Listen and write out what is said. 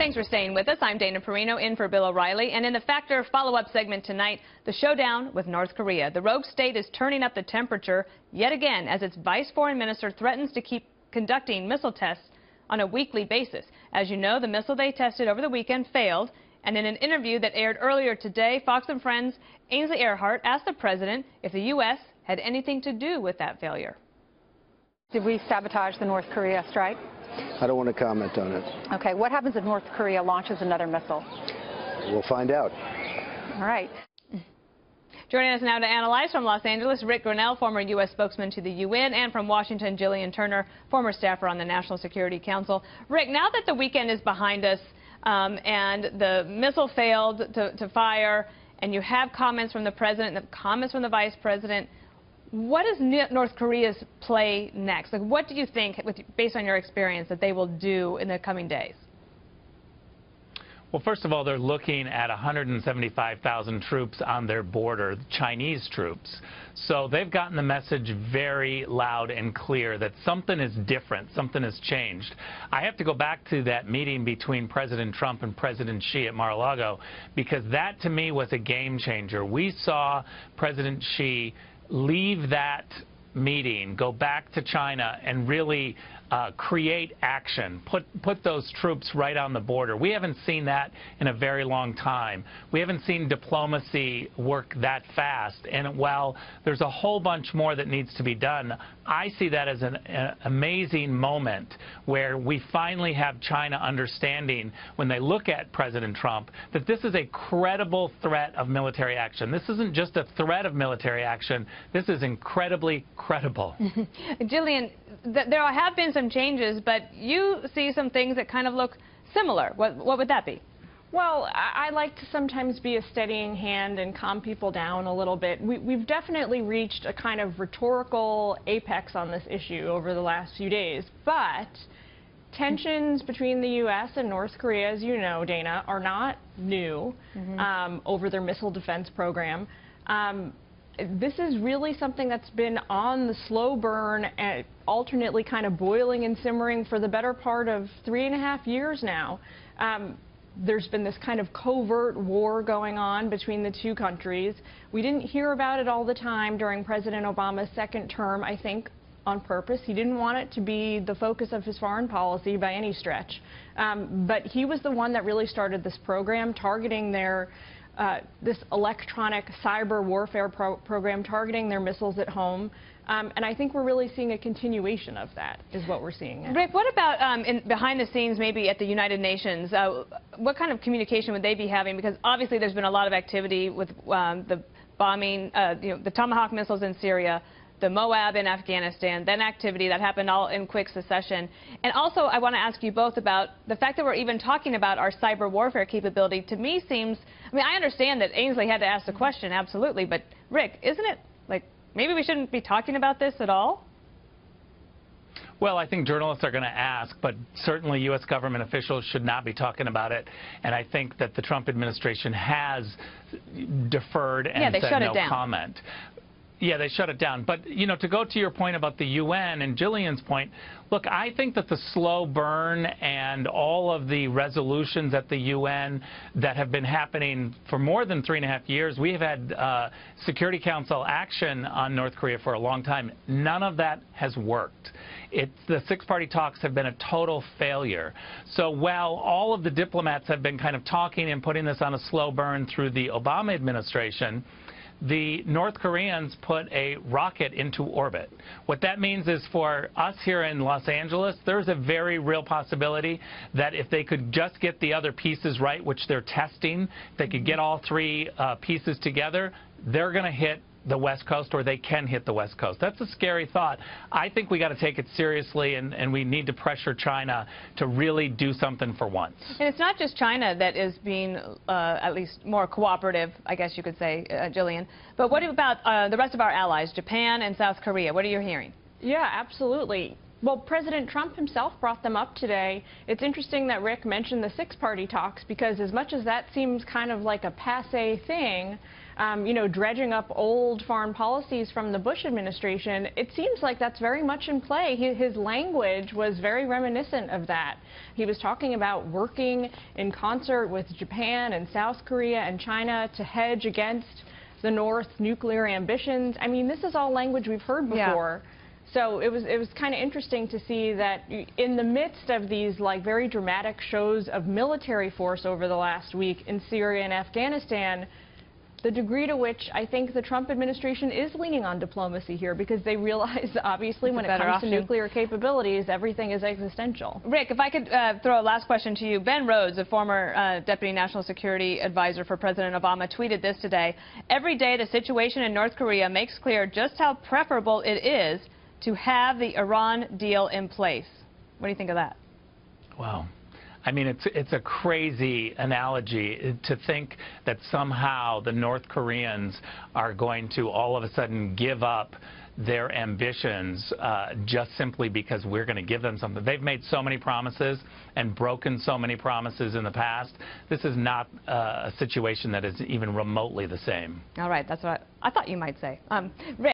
Thanks for staying with us. I'm Dana Perino in for Bill O'Reilly. And in the Factor follow-up segment tonight, the showdown with North Korea. The rogue state is turning up the temperature yet again as its vice foreign minister threatens to keep conducting missile tests on a weekly basis. As you know, the missile they tested over the weekend failed. And in an interview that aired earlier today, Fox and Friends' Ainsley Earhardt asked the president if the U.S. had anything to do with that failure. Did we sabotage the North Korea strike? I don't want to comment on it. Okay, what happens if North Korea launches another missile? We'll find out. All right. Joining us now to analyze from Los Angeles, Rick Grinnell, former U.S. spokesman to the UN, and from Washington, Jillian Turner, former staffer on the National Security Council. Rick, now that the weekend is behind us and the missile failed to fire, and you have comments from the president and comments from the vice president, what is North Korea's play next? Like, what do you think, based on your experience, that they will do in the coming days? Well, first of all, they're looking at 175,000 troops on their border, Chinese troops. So they've gotten the message very loud and clear that something is different, something has changed. I have to go back to that meeting between President Trump and President Xi at Mar-a-Lago, because that, to me, was a game changer. We saw President Xi leave that meeting, go back to China, and really create action, put those troops right on the border. We haven't seen that in a very long time. We haven't seen diplomacy work that fast. And while there's a whole bunch more that needs to be done, I see that as an amazing moment where we finally have China understanding, when they look at President Trump, that this is a credible threat of military action. This isn't just a threat of military action. This is incredibly credible. Jillian, there have been some changes, but you see some things that kind of look similar. What would that be? Well, I like to sometimes be a steadying hand and calm people down a little bit. We've definitely reached a kind of rhetorical apex on this issue over the last few days, but tensions between the U.S. and North Korea, as you know, Dana, are not new over their missile defense program. This is really something that's been on the slow burn and alternately kind of boiling and simmering for the better part of 3.5 years now. There's been this kind of covert war going on between the two countries. We didn't hear about it all the time during President Obama's second term, I think, on purpose. He didn't want it to be the focus of his foreign policy by any stretch. But he was the one that really started this program, targeting this electronic cyber warfare program, targeting their missiles at home. And I think we're really seeing a continuation of that, is what we're seeing now. Rick, what about behind the scenes, maybe at the United Nations? What kind of communication would they be having? Because obviously there's been a lot of activity with the bombing, the Tomahawk missiles in Syria, the Moab in Afghanistan, then activity that happened all in quick succession. And also, I want to ask you both about the fact that we're even talking about our cyber warfare capability. To me seems, I mean, I understand that Ainsley had to ask the question, absolutely, but Rick, isn't it like maybe we shouldn't be talking about this at all? Well, I think journalists are going to ask, but certainly U.S. government officials should not be talking about it. And I think that the Trump administration has deferred and said no comment. Yeah, they shut it down. But, you know, to go to your point about the UN and Jillian's point, look, I think that the slow burn and all of the resolutions at the UN that have been happening for more than 3.5 years, we have had Security Council action on North Korea for a long time. None of that has worked. The six-party talks have been a total failure. So while all of the diplomats have been kind of talking and putting this on a slow burn through the Obama administration, the North Koreans put a rocket into orbit. What that means is, for us here in Los Angeles, there's a very real possibility that if they could just get the other pieces right, which they're testing, if they could get all three pieces together, they're going to hit the West Coast, or they can hit the West Coast. That's a scary thought. I think we got to take it seriously, and we need to pressure China to really do something for once. And it's not just China that is being at least more cooperative, I guess you could say, Jillian. But what about the rest of our allies, Japan and South Korea? What are you hearing? Yeah, absolutely. Well, President Trump himself brought them up today. It's interesting that Rick mentioned the six-party talks, because as much as that seems kind of like a passé thing, you know, dredging up old foreign policies from the Bush administration, it seems like that's very much in play. His language was very reminiscent of that. He was talking about working in concert with Japan and South Korea and China to hedge against the North's nuclear ambitions. I mean, this is all language we've heard before. Yeah. So it was kind of interesting to see that in the midst of these like very dramatic shows of military force over the last week in Syria and Afghanistan, the degree to which I think the Trump administration is leaning on diplomacy here, because they realize, obviously, when it comes to nuclear capabilities, everything is existential. Rick, if I could throw a last question to you. Ben Rhodes, a former Deputy National Security Advisor for President Obama, tweeted this today: "Every day the situation in North Korea makes clear just how preferable it is to have the Iran deal in place." What do you think of that? Wow. I mean, it's a crazy analogy to think that somehow the North Koreans are going to all of a sudden give up their ambitions just simply because we're going to give them something. They've made so many promises and broken so many promises in the past. This is not a situation that is even remotely the same. All right, that's what I thought you might say. Rick.